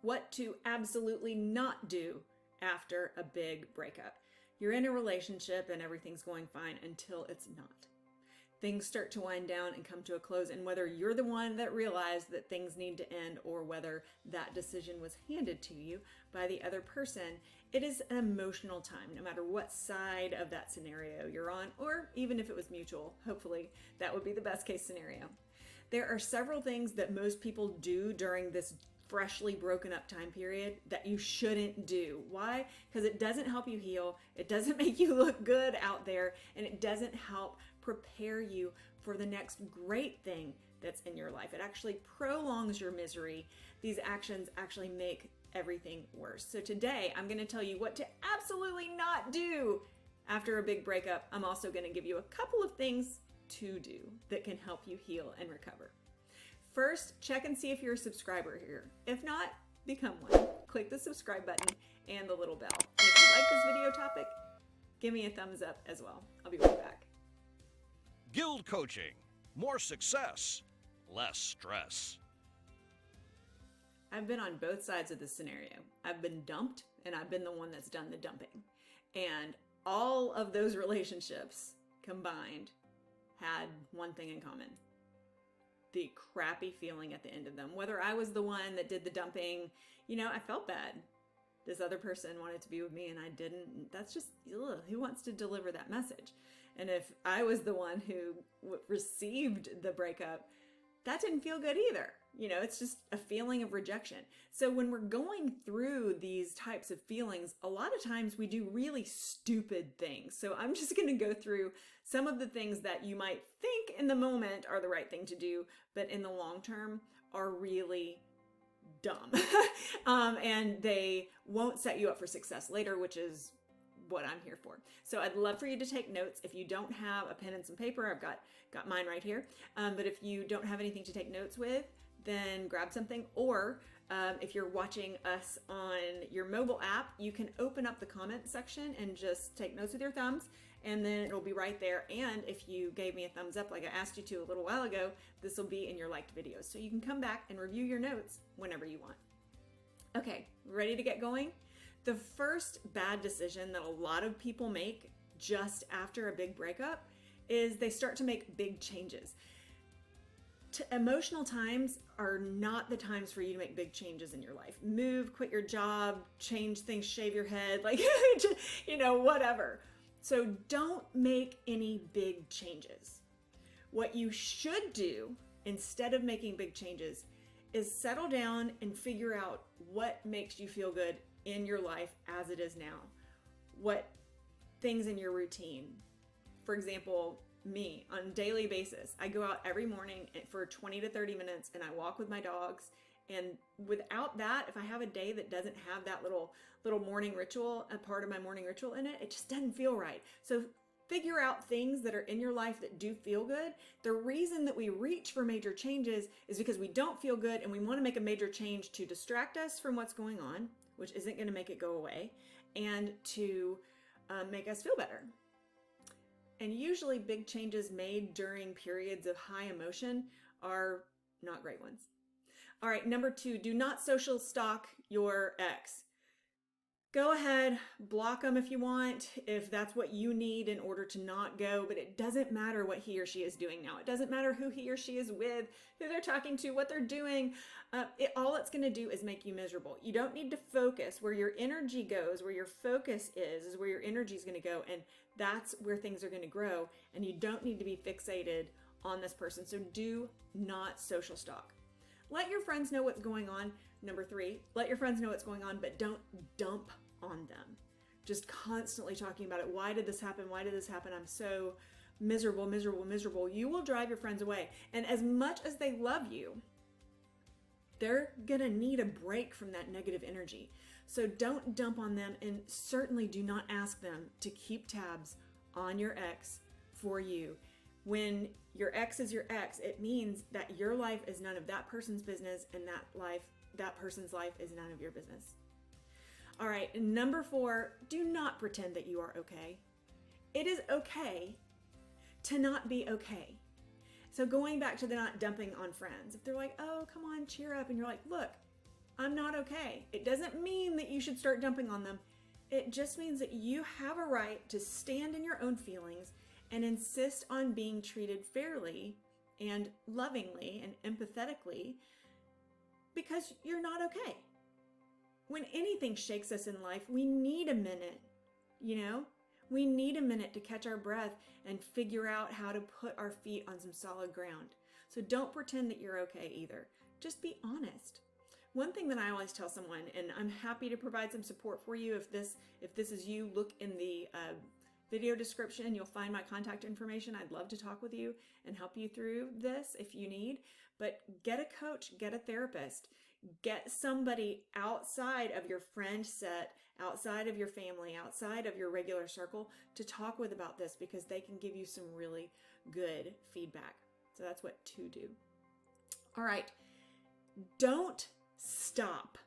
what to absolutely not do after a big breakup. You're in a relationship and everything's going fine until it's not. Things start to wind down and come to a close, and whether you're the one that realized that things need to end or whether that decision was handed to you by the other person, it is an emotional time, no matter what side of that scenario you're on, or even if it was mutual. Hopefully, that would be the best case scenario. There are several things that most people do during this freshly broken up time period that you shouldn't do. Why? Because it doesn't help you heal, it doesn't make you look good out there, and it doesn't help prepare you for the next great thing that's in your life. It actually prolongs your misery. These actions actually make everything worse. So today I'm going to tell you what to absolutely not do after a big breakup. I'm also going to give you a couple of things to do that can help you heal and recover. First, check and see if you're a subscriber here. If not, become one. Click the subscribe button and the little bell. And if you like this video topic, give me a thumbs up as well. I'll be right back. GILD Coaching. More success, less stress. I've been on both sides of this scenario. I've been dumped and I've been the one that's done the dumping. And all of those relationships combined had one thing in common: the crappy feeling at the end of them. Whether I was the one that did the dumping, I felt bad. This other person wanted to be with me and I didn't. That's just, who wants to deliver that message? And if I was the one who received the breakup, that didn't feel good either. It's just a feeling of rejection. So when we're going through these types of feelings, a lot of times we do really stupid things. So I'm just going to go through some of the things that you might think in the moment are the right thing to do, but in the long term are really dumb. And they won't set you up for success later, which is what I'm here for. So I'd love for you to take notes. If you don't have a pen and some paper, I've got mine right here. But if you don't have anything to take notes with, then grab something. Or if you're watching us on your mobile app, you can open up the comment section and just take notes with your thumbs, and then it'll be right there. And if you gave me a thumbs up like I asked you to a little while ago, this will be in your liked videos. So you can come back and review your notes whenever you want. Okay, ready to get going? The first bad decision that a lot of people make just after a big breakup is they start to make big changes. Emotional times are not the times for you to make big changes in your life. Move, quit your job, change things, shave your head, whatever. So don't make any big changes. What you should do instead of making big changes is settle down and figure out what makes you feel good in your life as it is now. What things in your routine. For example, me, on a daily basis, I go out every morning for 20 to 30 minutes and I walk with my dogs. And without that, if I have a day that doesn't have that little morning ritual, a part of my morning ritual in it, it just doesn't feel right. So figure out things that are in your life that do feel good. The reason that we reach for major changes is because we don't feel good and we want to make a major change to distract us from what's going on, which isn't going to make it go away, and to make us feel better. And usually big changes made during periods of high emotion are not great ones. All right, number 2, do not social stalk your ex. Go ahead, block them if you want, if that's what you need in order to not go, but it doesn't matter what he or she is doing now. It doesn't matter who he or she is with, who they're talking to, what they're doing. All it's going to do is make you miserable. You don't need to focus. Where your energy goes, where your focus is where your energy is going to go, and that's where things are going to grow, and you don't need to be fixated on this person. So do not social stalk. Let your friends know what's going on. Number 3, let your friends know what's going on, but don't dump on them. Just constantly talking about it. Why did this happen? Why did this happen? I'm so miserable, miserable, miserable. You will drive your friends away. And as much as they love you, they're going to need a break from that negative energy. So don't dump on them, and certainly do not ask them to keep tabs on your ex for you. When your ex is your ex, it means that your life is none of that person's business, and that person's life is none of your business. All right, number 4, do not pretend that you are okay. It is okay to not be okay. So going back to the not dumping on friends, if they're like, oh, come on, cheer up, and you're like, look, I'm not okay. It doesn't mean that you should start dumping on them. It just means that you have a right to stand in your own feelings and insist on being treated fairly and lovingly and empathetically because you're not okay. When anything shakes us in life, we need a minute, We need a minute to catch our breath and figure out how to put our feet on some solid ground. So don't pretend that you're okay either. Just be honest. One thing that I always tell someone, and I'm happy to provide some support for you if this is you, look in the video description. You'll find my contact information. I'd love to talk with you and help you through this if you need. But get a coach, get a therapist, get somebody outside of your friend set, outside of your family, outside of your regular circle to talk with about this, because they can give you some really good feedback. So that's what to do. All right. Don't stop.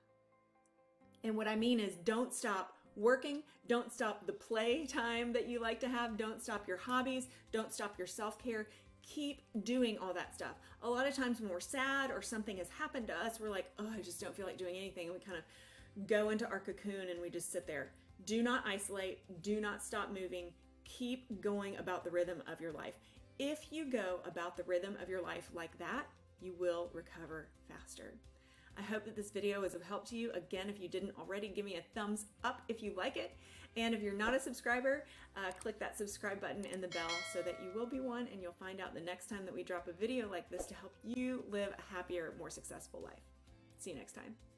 And what I mean is, don't stop working. Don't stop the play time that you like to have. Don't stop your hobbies. Don't stop your self-care. Keep doing all that stuff. A lot of times when we're sad or something has happened to us, we're like, oh, I just don't feel like doing anything. And we kind of go into our cocoon and we just sit there. Do not isolate. Do not stop moving. Keep going about the rhythm of your life. If you go about the rhythm of your life like that, you will recover faster. I hope that this video was of help to you. Again, if you didn't already, give me a thumbs up if you like it. And if you're not a subscriber, click that subscribe button and the bell so that you will be one, and you'll find out the next time that we drop a video like this to help you live a happier, more successful life. See you next time.